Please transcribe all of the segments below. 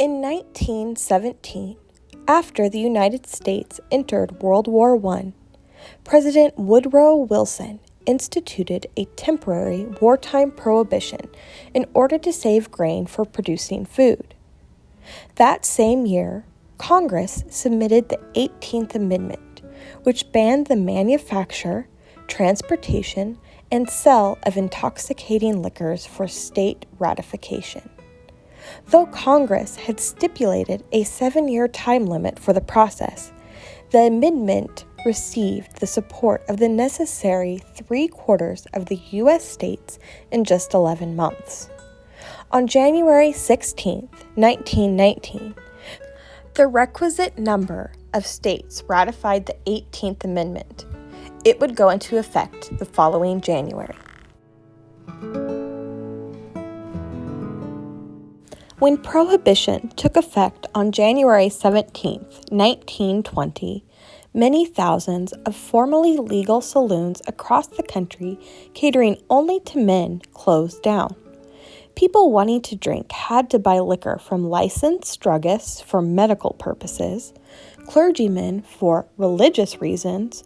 In 1917, after the United States entered World War I, President Woodrow Wilson instituted a temporary wartime prohibition in order to save grain for producing food. That same year, Congress submitted the 18th Amendment, which banned the manufacture, transportation, and sale of intoxicating liquors for state ratification. Though Congress had stipulated a 7-year time limit for the process, the amendment received the support of the necessary 3/4 of the U.S. states in just 11 months. On January 16, 1919, the requisite number of states ratified the 18th Amendment. It would go into effect the following January. When Prohibition took effect on January 17, 1920, many thousands of formerly legal saloons across the country catering only to men closed down. People wanting to drink had to buy liquor from licensed druggists for medical purposes, clergymen for religious reasons,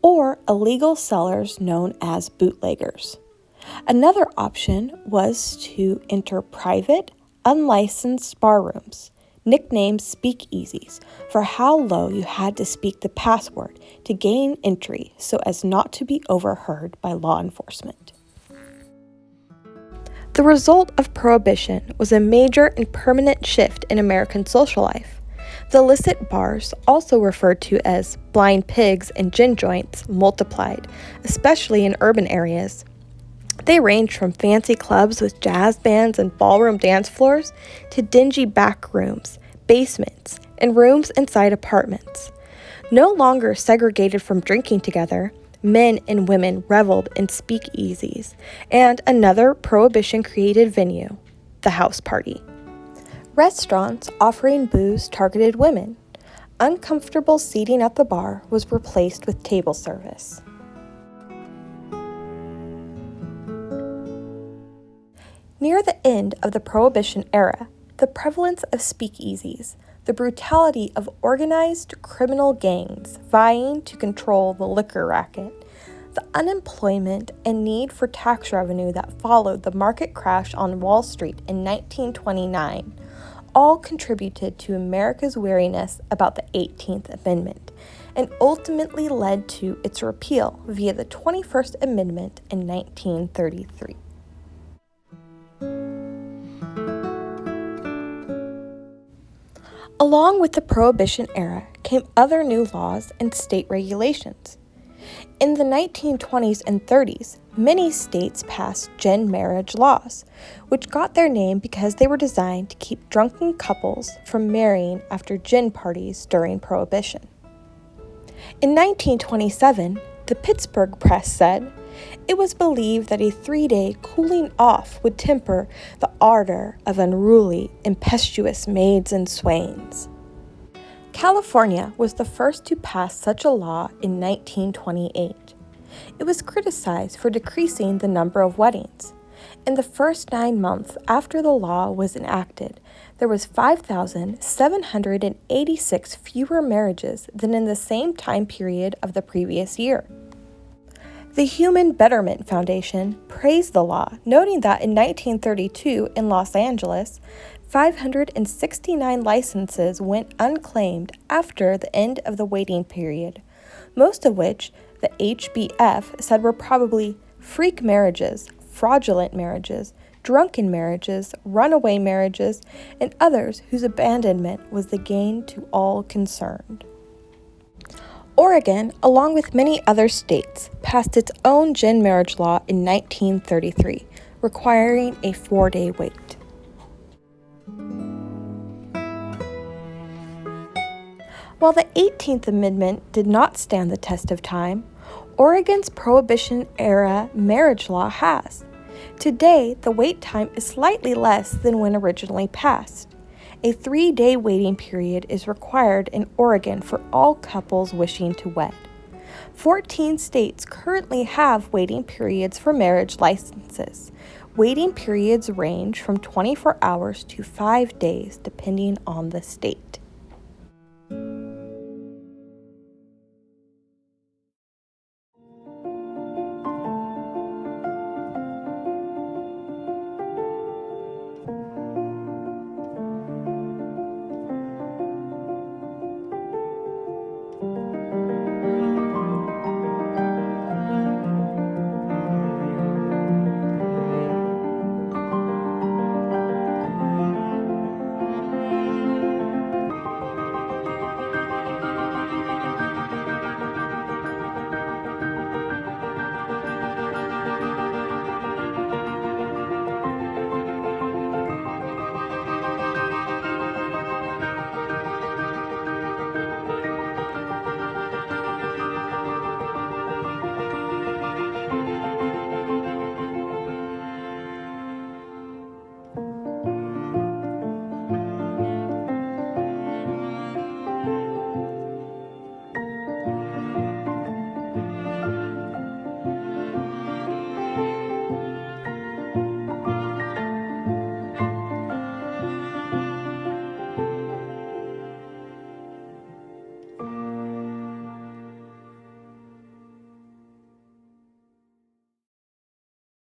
or illegal sellers known as bootleggers. Another option was to enter private, unlicensed barrooms, nicknamed speakeasies, for how low you had to speak the password to gain entry so as not to be overheard by law enforcement. The result of Prohibition was a major and permanent shift in American social life. The illicit bars, also referred to as blind pigs and gin joints, multiplied, especially in urban areas. They ranged from fancy clubs with jazz bands and ballroom dance floors to dingy back rooms, basements, and rooms inside apartments. No longer segregated from drinking together, men and women reveled in speakeasies and another Prohibition-created venue, the house party. Restaurants offering booze targeted women. Uncomfortable seating at the bar was replaced with table service. Near the end of the Prohibition era, the prevalence of speakeasies, the brutality of organized criminal gangs vying to control the liquor racket, the unemployment and need for tax revenue that followed the market crash on Wall Street in 1929, all contributed to America's wariness about the 18th Amendment and ultimately led to its repeal via the 21st Amendment in 1933. Along with the Prohibition era came other new laws and state regulations. In the 1920s and 30s, many states passed gin marriage laws, which got their name because they were designed to keep drunken couples from marrying after gin parties during Prohibition. In 1927, the Pittsburgh Press said, "It was believed that a 3-day cooling off would temper the ardor of unruly, impetuous maids and swains." California was the first to pass such a law in 1928. It was criticized for decreasing the number of weddings. In the first 9 months after the law was enacted, there was 5,786 fewer marriages than in the same time period of the previous year. The Human Betterment Foundation praised the law, noting that in 1932 in Los Angeles, 569 licenses went unclaimed after the end of the waiting period, most of which the HBF said were probably freak marriages, fraudulent marriages, drunken marriages, runaway marriages, and others whose abandonment was the gain to all concerned. Oregon, along with many other states, passed its own gin marriage law in 1933, requiring a 4-day wait. While the 18th Amendment did not stand the test of time, Oregon's Prohibition-era marriage law has. Today, the wait time is slightly less than when originally passed. A 3-day waiting period is required in Oregon for all couples wishing to wed. 14 states currently have waiting periods for marriage licenses, Waiting periods range from 24 hours to 5 days depending on the state.